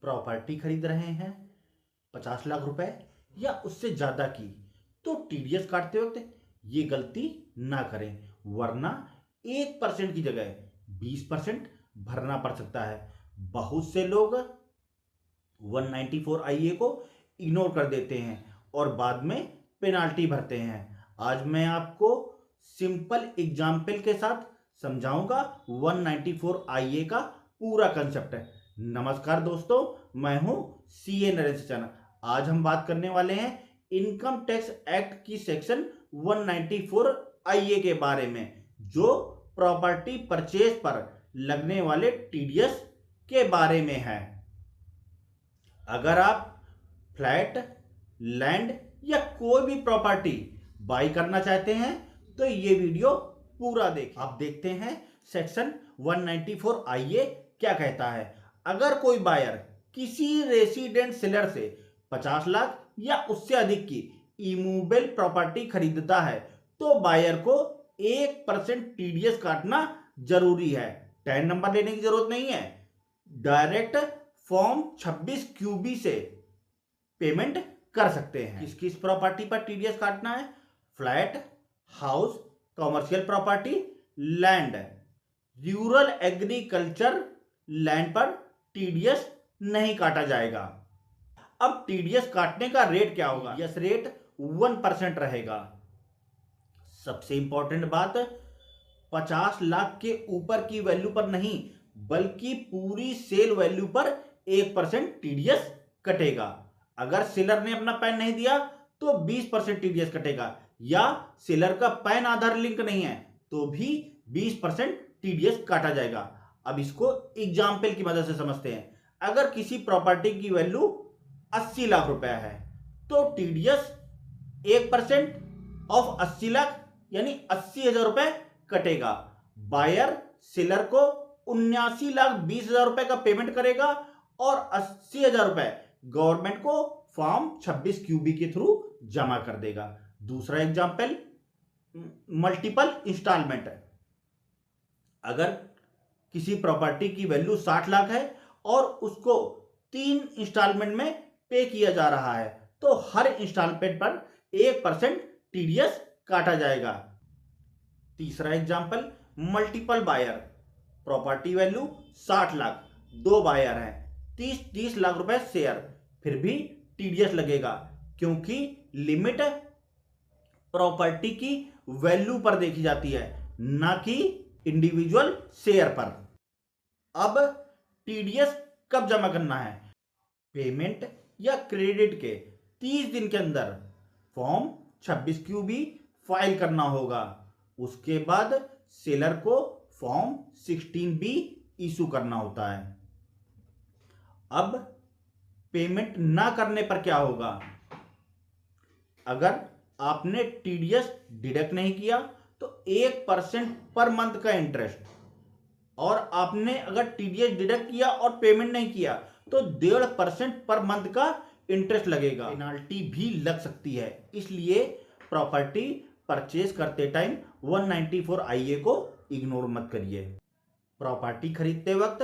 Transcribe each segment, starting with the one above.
Property खरीद रहे हैं 50 लाख रुपए या उससे ज़्यादा की, तो टीडीएस काटते वक्त ये गलती ना करें, वरना 1% की जगह 20% भरना पड़ सकता है। बहुत से लोग 194IA को इग्नोर कर देते हैं और बाद में पेनाल्टी भरते हैं। आज मैं आपको सिंपल एग्जाम्पल के साथ समझाऊंगा 194IA का पूरा कंसेप्ट है। नमस्कार दोस्तों, मैं हूं सीए नरेंद्र चैनल। आज हम बात करने वाले हैं इनकम टैक्स एक्ट की सेक्शन 194IA के बारे में, जो प्रॉपर्टी परचेज पर लगने वाले टीडीएस के बारे में है। अगर आप फ्लैट, लैंड या कोई भी प्रॉपर्टी बाई करना चाहते हैं तो ये वीडियो पूरा देखें। आप देखते हैं सेक्शन 194IA क्या कहता है। अगर कोई बायर किसी रेसिडेंट सेलर से 50 लाख या उससे अधिक की इमूवेबल प्रॉपर्टी खरीदता है तो बायर को 1% टीडीएस काटना जरूरी है। 10 नंबर लेने की जरूरत नहीं है, डायरेक्ट फॉर्म 26QB से पेमेंट कर सकते हैं। किस किस प्रॉपर्टी पर टीडीएस काटना है? Flat, house, commercial property, land. Rural agriculture land पर टीडीएस नहीं काटा जाएगा। अब टीडीएस काटने का रेट क्या होगा? टीडीएस रेट 1% रहेगा। सबसे इंपॉर्टेंट बात, 50 लाख के ऊपर की वैल्यू पर नहीं बल्कि पूरी सेल वैल्यू पर 1% टीडीएस कटेगा। अगर सेलर ने अपना पैन नहीं दिया तो 20% टीडीएस कटेगा, या सेलर का पैन आधार लिंक नहीं है तो भी 20% टीडीएस काटा जाएगा। अब इसको एग्जाम्पल की मदद से समझते हैं। अगर किसी प्रॉपर्टी की वैल्यू 80 लाख रुपए है तो टीडीएस 1% ऑफ 80 लाख यानी 80,000 रुपए कटेगा। बायर सेलर को 79,20,000 रुपए का पेमेंट करेगा और 80,000 रुपए गवर्नमेंट को फॉर्म 26QB के थ्रू जमा कर देगा। दूसरा एग्जाम्पल, मल्टीपल इंस्टॉलमेंट। अगर किसी प्रॉपर्टी की वैल्यू 60 लाख है और उसको 3 इंस्टॉलमेंट में पे किया जा रहा है तो हर इंस्टॉलमेंट पर 1% टीडीएस काटा जाएगा। तीसरा example, multiple buyer. Property value 60 lakh, 2 buyer हैं, 30 लाख रुपए शेयर, फिर भी टीडीएस लगेगा क्योंकि लिमिट प्रॉपर्टी की वैल्यू पर देखी जाती है, ना कि इंडिविजुअल शेयर पर। अब टीडीएस कब जमा करना है? पेमेंट या क्रेडिट के 30 दिन के अंदर फॉर्म 26QB फाइल करना होगा। उसके बाद सेलर को फॉर्म 16B इशू करना होता है। अब पेमेंट ना करने पर क्या होगा? अगर आपने टीडीएस डिडक्ट नहीं किया तो 1% पर मंथ का इंटरेस्ट, और आपने अगर टीडीएस डिडक्ट किया और पेमेंट नहीं किया तो 1.5% पर मंथ का इंटरेस्ट लगेगा। पेनाल्टी भी लग सकती है। इसलिए प्रॉपर्टी परचेज करते टाइम 194IA को इग्नोर मत करिए। प्रॉपर्टी खरीदते वक्त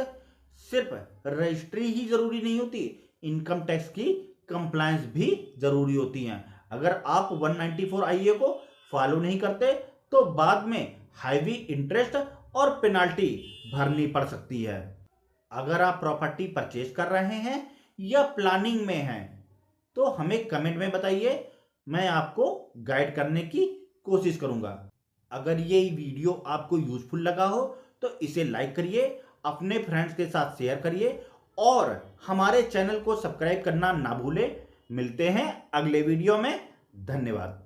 सिर्फ रजिस्ट्री ही जरूरी नहीं होती, इनकम टैक्स की कंप्लायंस भी जरूरी होती है। अगर आप 194IA को फॉलो नहीं करते तो बाद में हैवी इंटरेस्ट और पेनाल्टी भरनी पड़ सकती है। अगर आप प्रॉपर्टी परचेज कर रहे हैं या प्लानिंग में हैं तो हमें कमेंट में बताइए, मैं आपको गाइड करने की कोशिश करूंगा। अगर ये वीडियो आपको यूजफुल लगा हो तो इसे लाइक करिए, अपने फ्रेंड्स के साथ शेयर करिए और हमारे चैनल को सब्सक्राइब करना ना भूलें। मिलते हैं अगले वीडियो में। धन्यवाद।